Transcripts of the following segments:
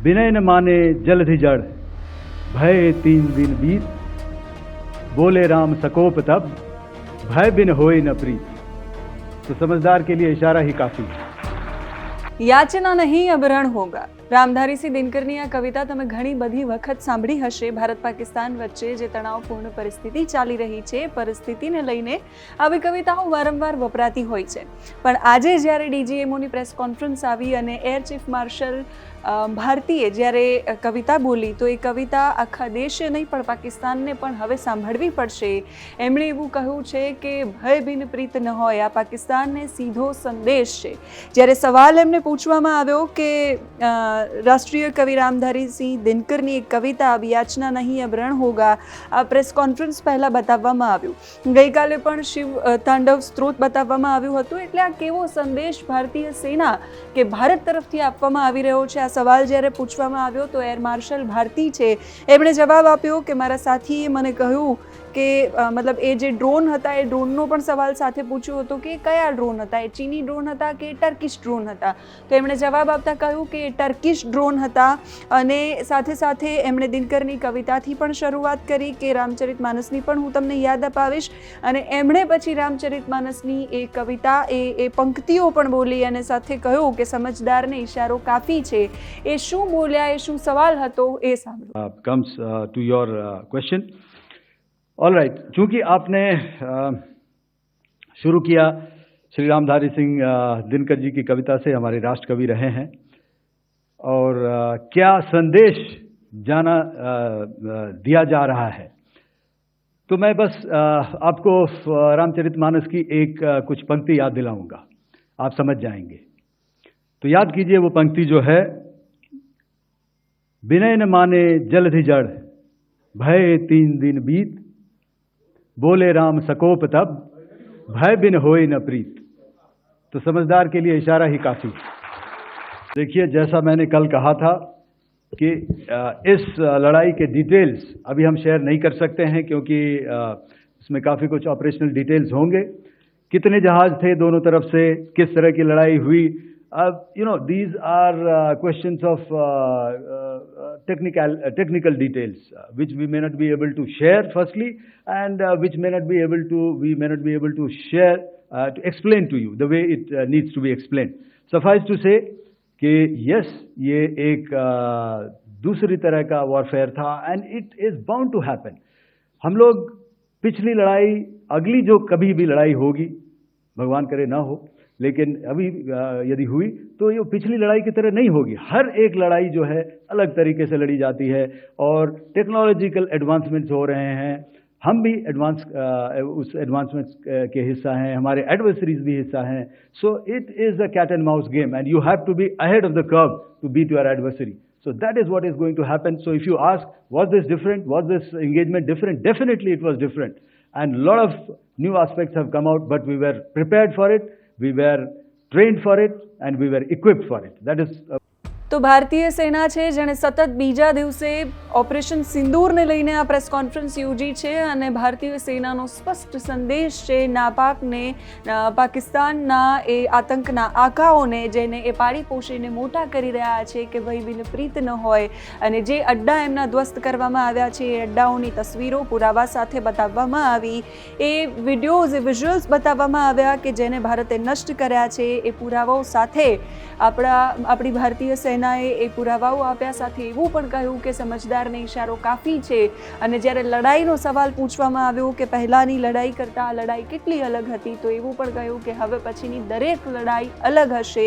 विनय न माने जलधि जड़, भय 3 दिन बीत, बोले राम सकोप तब, भय बिन होए न प्रीत। तो समझदार के लिए इशारा ही काफी है। યાચના નહીં अब રણ હોગા। રામધારીસિંહ દિનકરની આ કવિતા તમે ઘણી બધી વખત સાંભળી હશે। ભારત પાકિસ્તાન વચ્ચે જે તણાવપૂર્ણ પરિસ્થિતિ ચાલી રહી છે, પરિસ્થિતિને લઈને આવી કવિતાઓ વારંવાર વપરાતી હોય છે। પણ આજે જ્યારે ડીજીએમઓની પ્રેસ કોન્ફરન્સ આવી અને એર ચીફ માર્શલ ભારતીએ જ્યારે કવિતા બોલી તો એ કવિતા આખા દેશે નહીં પણ પાકિસ્તાનને પણ હવે સાંભળવી પડશે। એમણે એવું કહ્યું છે કે ભય બિન પ્રીત ન હોય, આ પાકિસ્તાનને સીધો સંદેશ છે। જ્યારે સવાલ એમને પૂછવામાં આવ્યો કે રાષ્ટ્રીય કવિ રામધારીસિંહ દિનકરની એક કવિતા યાચના નહીં अब रण होगा, આ પ્રેસ કોન્ફરન્સ પહેલાં બતાવવામાં આવ્યું। ગઈકાલે પણ શિવ તાંડવ સ્ત્રોત બતાવવામાં આવ્યું હતું। એટલે આ કેવો સંદેશ ભારતીય સેના કે ભારત તરફથી આપવામાં આવી રહ્યો છે? આ સવાલ જ્યારે પૂછવામાં આવ્યો તો એર માર્શલ ભારતી છે એમણે જવાબ આપ્યો કે મારા સાથીએ મને કહ્યું કે મતલબ એ જે ડ્રોન હતા એ ડ્રોનનો પણ સવાલ સાથે પૂછ્યો હતો કે કયા ડ્રોન હતા, એ ચીની ડ્રોન હતા કે ટર્કિશ ડ્રોન હતા? તો એમણે જવાબ આપતા કહ્યું કે ટર્કિશ ડ્રોન હતા। અને સાથે સાથે એમણે દિનકરની કવિતાથી પણ શરૂઆત કરી કે રામચરિતમાનસની પણ હું તમને યાદ અપાવીશ। અને એમણે પછી રામચરિતમાનસની એ કવિતા એ પંક્તિઓ પણ બોલી અને સાથે કહ્યું કે સમજદારને ઇશારો કાફી છે। એ શું બોલ્યા, એ શું સવાલ હતો એ સાંભળો। Comes to your question. All right, चूँकि आपने शुरू किया श्री रामधारी सिंह दिनकर जी की कविता से, हमारे राष्ट्र कवि रहे हैं, और क्या संदेश दिया जा रहा है, तो मैं बस आपको रामचरितमानस की एक कुछ पंक्ति याद दिलाऊंगा, आप समझ जाएंगे। तो याद कीजिए वो पंक्ति जो है, विनय न माने जलधि जड़, भय 3 दिन बीत, बोले राम सकोप तब, भय बिन होए न प्रीत। तो समझदार के लिए इशारा ही काफी है। देखिए, जैसा मैंने कल कहा था कि इस लड़ाई के डिटेल्स अभी हम शेयर नहीं कर सकते हैं क्योंकि इसमें काफ़ी कुछ ऑपरेशनल डिटेल्स होंगे। कितने जहाज थे दोनों तरफ से, किस तरह की लड़ाई हुई, these are questions of technical details which we may not be able to share firstly, and which we may not be able to share to explain to you the way it needs to be explained. Suffice to say कि yes, ये एक दूसरी तरह का warfare था and it is bound to happen. हम लोग पिछली लड़ाई, अगली जो कभी भी लड़ाई होगी, भगवान करे ना हो, लेकिन अभी यदि हुई तो ये पिछली लड़ाई की तरह नहीं होगी। हर एक लड़ाई जो है अलग तरीके से लड़ी जाती है और टेक्नोलॉजिकल एडवांसमेंट्स हो रहे हैं। हम भी उस एडवांसमेंट्स के हिस्सा हैं, हमारे एडवर्सरीज भी हिस्सा हैं। So it is a cat and mouse game and you have to be ahead of the curve to beat your adversary. So that is what is going to happen. So if you ask, was this different? Was this engagement different? Definitely it was different. And a lot of new aspects have come out, but we were prepared for it, we were trained for it, and we were equipped for it. That is... તો ભારતીય સેના છે જેણે સતત બીજા દિવસે operation સિંદૂરને લઈને આ પ્રેસ કોન્ફરન્સ યોજી છે અને ભારતીય સેનાનો સ્પષ્ટ સંદેશ છે નાપાકને, પાકિસ્તાનના એ આતંકના આકાઓને જેને એ પાળી પોષીને મોટા કરી રહ્યા છે કે ભય બિન પ્રીત ન હોય, અને જે અડ્ડા એમના ધ્વસ્ત કરવામાં આવ્યા છે એ અડ્ડાઓની તસવીરો પુરાવા સાથે બતાવવામાં આવી, એ વિડીયોઝ, એ વિઝ્યુઅલ્સ બતાવવામાં આવ્યા કે જેને ભારતે નષ્ટ કર્યા છે। એ પુરાવાઓ સાથે આપણી ભારતીય સેના એ પુરાવાઓ આપ્યા, સાથે એવું પણ કહ્યું કે સમજદારને ઇશારો કાફી છે। અને જ્યારે લડાઈનો સવાલ પૂછવામાં આવ્યો કે પહેલાંની લડાઈ કરતાં આ લડાઈ કેટલી અલગ હતી, તો એવું પણ કહ્યું કે હવે પછીની દરેક લડાઈ અલગ હશે।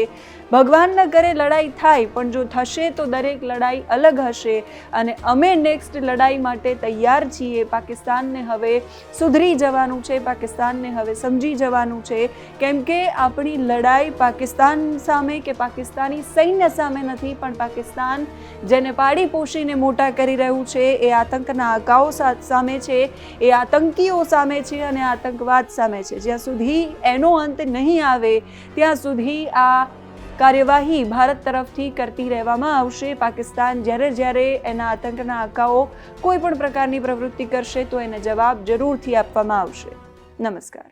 ભગવાન ન કરે લડાઈ થાય, પણ જો થશે તો દરેક લડાઈ અલગ હશે અને અમે નેક્સ્ટ લડાઈ માટે તૈયાર છીએ। પાકિસ્તાનને હવે સુધરી જવાનું છે, પાકિસ્તાનને હવે સમજી જવાનું છે, કેમ કે આપણી લડાઈ પાકિસ્તાન સામે કે પાકિસ્તાની સૈન્ય સામે નથી, પણ પાકિસ્તાન જેને પાડી પોષીને મોટા કરી રહ્યું છે એ આતંકના આકાઓ સામે છે, એ આતંકીઓ સામે છે અને આતંકવાદ સામે છે। જ્યાં સુધી એનો અંત નહીં આવે ત્યાં સુધી આ કાર્યવાહી ભારત તરફથી કરતી રહેવામાં આવશે। પાકિસ્તાન જ્યારે એના આતંકના આકાઓ કોઈ પણ પ્રકારની પ્રવૃત્તિ કરશે તો એને જવાબ જરૂરથી આપવામાં આવશે। નમસ્કાર।